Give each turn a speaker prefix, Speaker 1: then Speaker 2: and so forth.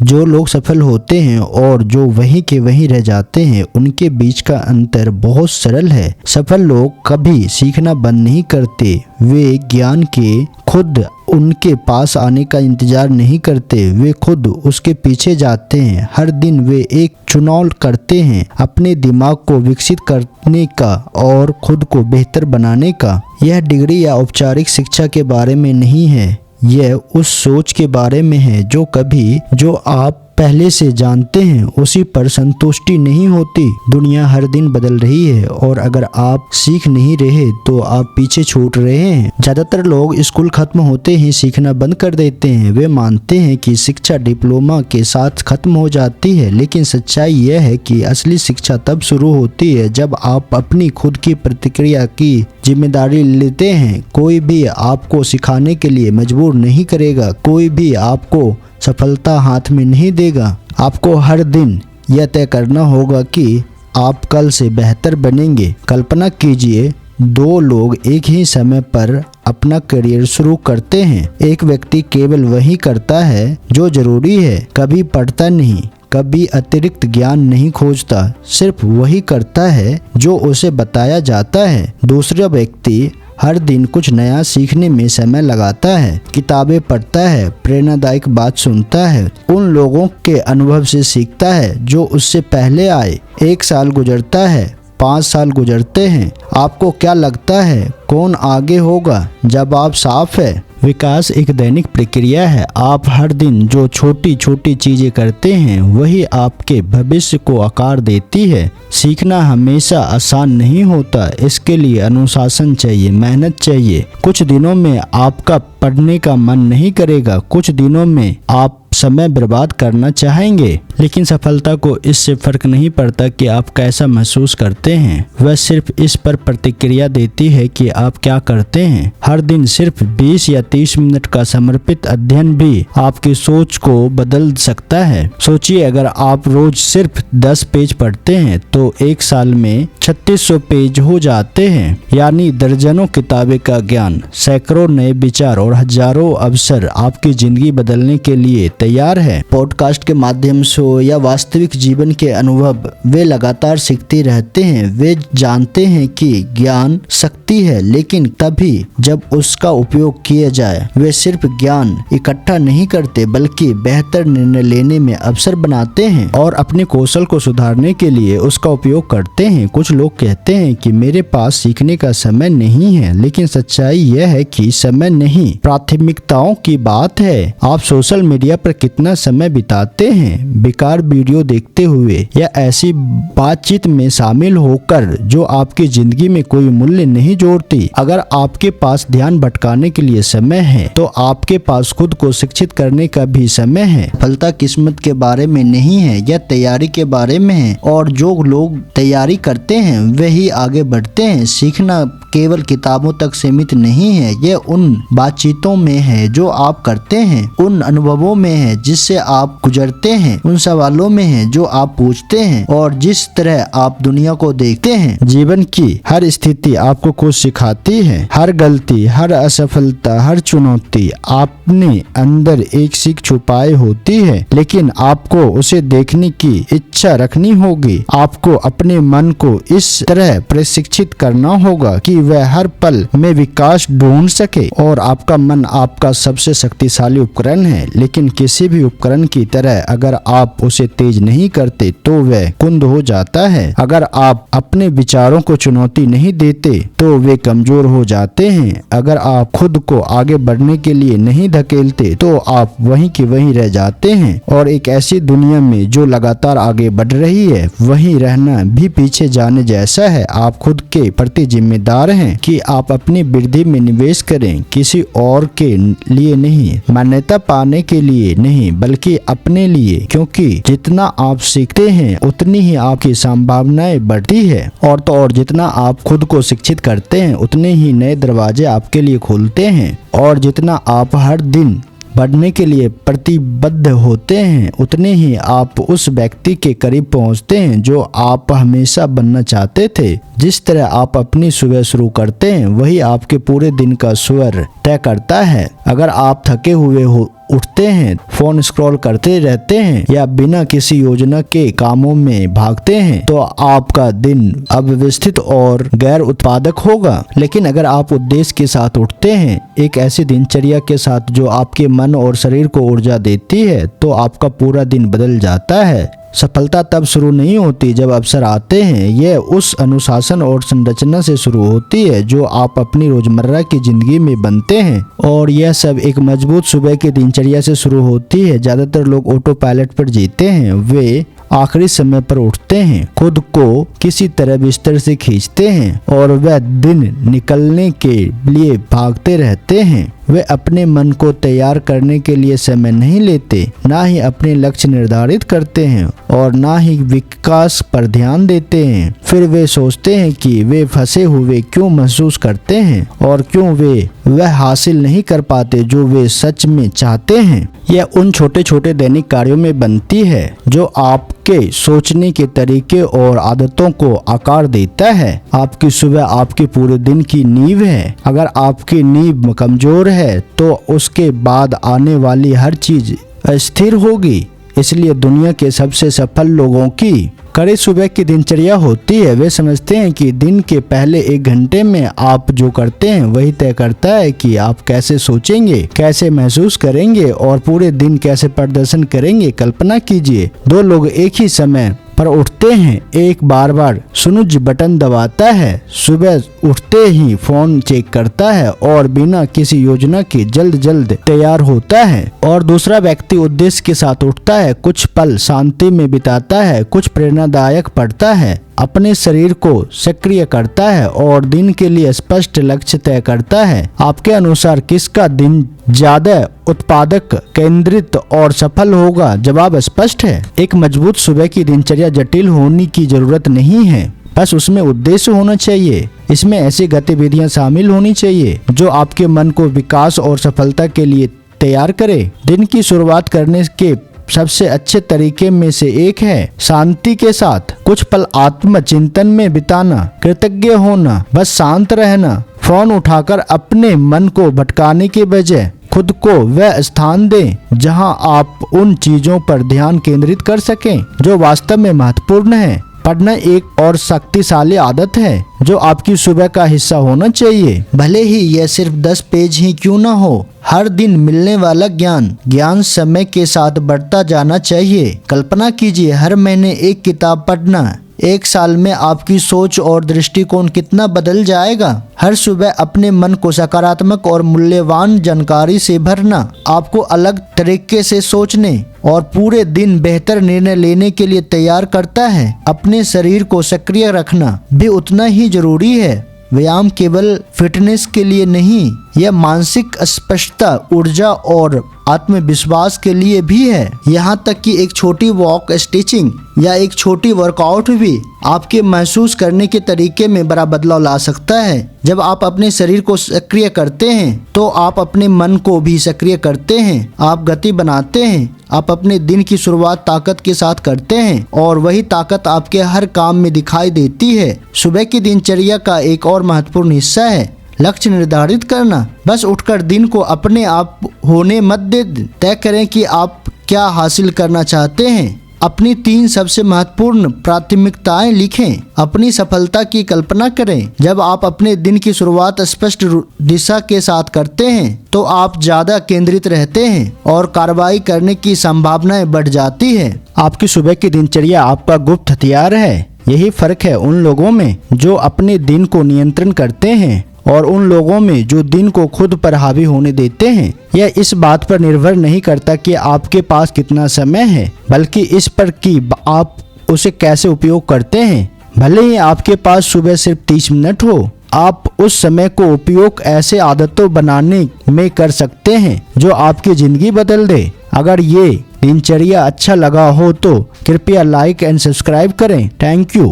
Speaker 1: जो लोग सफल होते हैं और जो वहीं के वहीं रह जाते हैं, उनके बीच का अंतर बहुत सरल है। सफल लोग कभी सीखना बंद नहीं करते। वे ज्ञान के खुद उनके पास आने का इंतजार नहीं करते, वे खुद उसके पीछे जाते हैं। हर दिन वे एक चुनाव करते हैं, अपने दिमाग को विकसित करने का और खुद को बेहतर बनाने का। यह डिग्री या औपचारिक शिक्षा के बारे में नहीं है, यह उस सोच के बारे में है जो आप पहले से जानते हैं उसी पर संतुष्टि नहीं होती। दुनिया हर दिन बदल रही है और अगर आप सीख नहीं रहे तो आप पीछे छूट रहे हैं। ज्यादातर लोग स्कूल खत्म होते ही सीखना बंद कर देते हैं। वे मानते हैं कि शिक्षा डिप्लोमा के साथ खत्म हो जाती है, लेकिन सच्चाई यह है कि असली शिक्षा तब शुरू होती है जब आप अपनी खुद की प्रतिक्रिया की जिम्मेदारी लेते हैं। कोई भी आपको सिखाने के लिए मजबूर नहीं करेगा, कोई भी आपको सफलता हाथ में नहीं देगा। आपको हर दिन यह तय करना होगा कि आप कल से बेहतर बनेंगे। कल्पना कीजिए, दो लोग एक ही समय पर अपना करियर शुरू करते हैं। एक व्यक्ति केवल वही करता है जो जरूरी है, कभी पढ़ता नहीं, कभी अतिरिक्त ज्ञान नहीं खोजता, सिर्फ वही करता है जो उसे बताया जाता है। दूसरा व्यक्ति हर दिन कुछ नया सीखने में समय लगाता है, किताबें पढ़ता है, प्रेरणादायक बात सुनता है, उन लोगों के अनुभव से सीखता है जो उससे पहले आए। 1 साल गुजरता है, 5 साल गुजरते हैं। आपको क्या लगता है कौन आगे होगा? जवाब साफ है, विकास एक दैनिक प्रक्रिया है। आप हर दिन जो छोटी छोटी चीजें करते हैं वही आपके भविष्य को आकार देती है। सीखना हमेशा आसान नहीं होता, इसके लिए अनुशासन चाहिए, मेहनत चाहिए। कुछ दिनों में आपका पढ़ने का मन नहीं करेगा, कुछ दिनों में आप समय बर्बाद करना चाहेंगे, लेकिन सफलता को इससे फर्क नहीं पड़ता कि आप कैसा महसूस करते हैं। वह सिर्फ इस पर प्रतिक्रिया देती है कि आप क्या करते हैं। हर दिन सिर्फ 20 या 30 मिनट का समर्पित अध्ययन भी आपकी सोच को बदल सकता है। सोचिए, अगर आप रोज सिर्फ 10 पेज पढ़ते हैं तो 1 साल में 3600 पेज हो जाते हैं, यानी दर्जनों किताबें का ज्ञान, सैकड़ों नए विचार और हजारों अवसर आपकी जिंदगी बदलने के लिए तैयार है। पॉडकास्ट के माध्यम से या वास्तविक जीवन के अनुभव, वे लगातार सीखते रहते हैं। वे जानते हैं कि ज्ञान शक्ति है, लेकिन तभी जब उसका उपयोग किया जाए। वे सिर्फ ज्ञान इकट्ठा नहीं करते बल्कि बेहतर निर्णय लेने में अवसर बनाते हैं और अपने कौशल को सुधारने के लिए उसका उपयोग करते हैं। कुछ लोग कहते हैं कि मेरे पास सीखने का समय नहीं है, लेकिन सच्चाई यह है कि समय नहीं, प्राथमिकताओं की बात है। आप सोशल मीडिया पर कितना समय बिताते हैं? बेकार वीडियो देखते हुए या ऐसी बातचीत में शामिल होकर जो आपकी जिंदगी में कोई मूल्य नहीं जोड़ती। अगर आपके पास ध्यान भटकाने के लिए समय है तो आपके पास खुद को शिक्षित करने का भी समय है। सफलता किस्मत के बारे में नहीं है, यह तैयारी के बारे में है, और जो लोग तैयारी करते हैं वही आगे बढ़ते हैं। सीखना केवल किताबों तक सीमित नहीं है, यह उन बातचीतों में है जो आप करते हैं, उन अनुभवों में है जिससे आप गुजरते हैं, उन सवालों में है जो आप पूछते हैं और जिस तरह आप दुनिया को देखते हैं। जीवन की हर स्थिति आपको कुछ सिखाती है। हर गलती, हर असफलता, हर चुनौती अपने अंदर एक सीख छुपाए होती है, लेकिन आपको उसे देखने की इच्छा रखनी होगी। आपको अपने मन को इस तरह प्रशिक्षित करना होगा कि वह हर पल में विकास ढूंढ सके, और आपका मन आपका सबसे शक्तिशाली उपकरण है, लेकिन किसी भी उपकरण की तरह अगर आप उसे तेज नहीं करते तो वह कुंद हो जाता है। अगर आप अपने विचारों को चुनौती नहीं देते तो वे कमजोर हो जाते हैं। अगर आप खुद को आगे बढ़ने के लिए नहीं धकेलते तो आप वहीं के वहीं रह जाते हैं। और एक ऐसी दुनिया में जो लगातार आगे बढ़ रही है, वहीं रहना भी पीछे जाने जैसा है। आप खुद के प्रति जिम्मेदार हैं कि आप अपनी वृद्धि में निवेश करें, किसी और के लिए नहीं, मान्यता पाने के लिए नहीं, बल्कि अपने लिए, क्योंकि जितना आप सीखते हैं उतनी ही आपकी संभावनाएं बढ़ती है, और जितना आप खुद को शिक्षित करते हैं उतने ही नए दरवाजे आपके लिए खुलते हैं, और जितना आप हर दिन बढ़ने के लिए प्रतिबद्ध होते हैं उतने ही आप उस व्यक्ति के करीब पहुंचते हैं जो आप हमेशा बनना चाहते थे। जिस तरह आप अपनी सुबह शुरू करते हैं वही आपके पूरे दिन का स्वर तय करता है। अगर आप थके हुए उठते हैं, फोन स्क्रॉल करते रहते हैं या बिना किसी योजना के कामों में भागते हैं तो आपका दिन अव्यवस्थित और गैर उत्पादक होगा। लेकिन अगर आप उद्देश्य के साथ उठते हैं, एक ऐसी दिनचर्या के साथ जो आपके मन और शरीर को ऊर्जा देती है, तो आपका पूरा दिन बदल जाता है। सफलता तब शुरू नहीं होती जब अवसर आते हैं, यह उस अनुशासन और संरचना से शुरू होती है जो आप अपनी रोजमर्रा की जिंदगी में बनते हैं। और यह सब एक मजबूत सुबह की दिनचर्या से शुरू होती है। ज्यादातर लोग ऑटो पायलट पर जीते हैं। वे आखिरी समय पर उठते हैं, खुद को किसी तरह बिस्तर से खींचते हैं और वह दिन निकलने के लिए भागते रहते हैं। वे अपने मन को तैयार करने के लिए समय नहीं लेते, ना ही अपने लक्ष्य निर्धारित करते हैं और ना ही विकास पर ध्यान देते हैं। फिर वे सोचते हैं कि वे फंसे हुए क्यों महसूस करते हैं और क्यों वे वह हासिल नहीं कर पाते जो वे सच में चाहते हैं। यह उन छोटे छोटे दैनिक कार्यों में बनती है जो आपके सोचने के तरीके और आदतों को आकार देता है। आपकी सुबह आपके पूरे दिन की नींव है। अगर आपकी नींव कमजोर है तो उसके बाद आने वाली हर चीज अस्थिर होगी। इसलिए दुनिया के सबसे सफल लोगों की कड़ी सुबह की दिनचर्या होती है। वे समझते हैं कि दिन के पहले 1 घंटे में आप जो करते हैं वही तय करता है कि आप कैसे सोचेंगे, कैसे महसूस करेंगे और पूरे दिन कैसे प्रदर्शन करेंगे। कल्पना कीजिए, 2 लोग एक ही समय पर उठते हैं। एक बार बार स्नूज बटन दबाता है, सुबह उठते ही फोन चेक करता है और बिना किसी योजना के जल्द तैयार होता है। और दूसरा व्यक्ति उद्देश्य के साथ उठता है, कुछ पल शांति में बिताता है, कुछ प्रेरणादायक पढ़ता है, अपने शरीर को सक्रिय करता है और दिन के लिए स्पष्ट लक्ष्य तय करता है। आपके अनुसार किसका दिन ज्यादा उत्पादक, केंद्रित और सफल होगा? जवाब स्पष्ट है। एक मजबूत सुबह की दिनचर्या जटिल होने की जरूरत नहीं है, बस उसमें उद्देश्य होना चाहिए। इसमें ऐसी गतिविधियां शामिल होनी चाहिए जो आपके मन को विकास और सफलता के लिए तैयार करे। दिन की शुरुआत करने के सबसे अच्छे तरीके में से एक है शांति के साथ कुछ पल आत्मचिंतन में बिताना, कृतज्ञ होना, बस शांत रहना। फोन उठाकर अपने मन को भटकाने के बजाय खुद को वह स्थान दें जहां आप उन चीजों पर ध्यान केंद्रित कर सकें जो वास्तव में महत्वपूर्ण है। पढ़ना एक और शक्तिशाली आदत है जो आपकी सुबह का हिस्सा होना चाहिए, भले ही यह सिर्फ 10 पेज ही क्यों न हो। हर दिन मिलने वाला ज्ञान समय के साथ बढ़ता जाना चाहिए। कल्पना कीजिए, हर महीने एक किताब पढ़ना, 1 साल में आपकी सोच और दृष्टिकोण कितना बदल जाएगा। हर सुबह अपने मन को सकारात्मक और मूल्यवान जानकारी से भरना आपको अलग तरीके से सोचने और पूरे दिन बेहतर निर्णय लेने के लिए तैयार करता है। अपने शरीर को सक्रिय रखना भी उतना ही जरूरी है। व्यायाम केवल फिटनेस के लिए नहीं, यह मानसिक स्पष्टता, ऊर्जा और आत्मविश्वास के लिए भी है। यहाँ तक कि एक छोटी वॉक, स्ट्रेचिंग या एक छोटी वर्कआउट भी आपके महसूस करने के तरीके में बड़ा बदलाव ला सकता है। जब आप अपने शरीर को सक्रिय करते हैं तो आप अपने मन को भी सक्रिय करते हैं। आप गति बनाते हैं, आप अपने दिन की शुरुआत ताकत के साथ करते हैं और वही ताकत आपके हर काम में दिखाई देती है। सुबह की दिनचर्या का एक और महत्वपूर्ण हिस्सा है लक्ष्य निर्धारित करना। बस उठकर दिन को अपने आप होने मत दे। तय करें कि आप क्या हासिल करना चाहते हैं। अपनी 3 सबसे महत्वपूर्ण प्राथमिकताएं लिखें। अपनी सफलता की कल्पना करें। जब आप अपने दिन की शुरुआत स्पष्ट दिशा के साथ करते हैं तो आप ज्यादा केंद्रित रहते हैं और कार्रवाई करने की संभावनाएं बढ़ जाती है। आपकी सुबह की दिनचर्या आपका गुप्त हथियार है। यही फर्क है उन लोगों में जो अपने दिन को नियंत्रण करते हैं और उन लोगों में जो दिन को खुद पर हावी होने देते हैं। यह इस बात पर निर्भर नहीं करता कि आपके पास कितना समय है, बल्कि इस पर कि आप उसे कैसे उपयोग करते हैं। भले ही आपके पास सुबह सिर्फ 30 मिनट हो, आप उस समय को उपयोग ऐसे आदतों बनाने में कर सकते हैं जो आपकी जिंदगी बदल दे। अगर ये दिनचर्या अच्छा लगा हो तो कृपया लाइक एंड सब्सक्राइब करें। Thank you.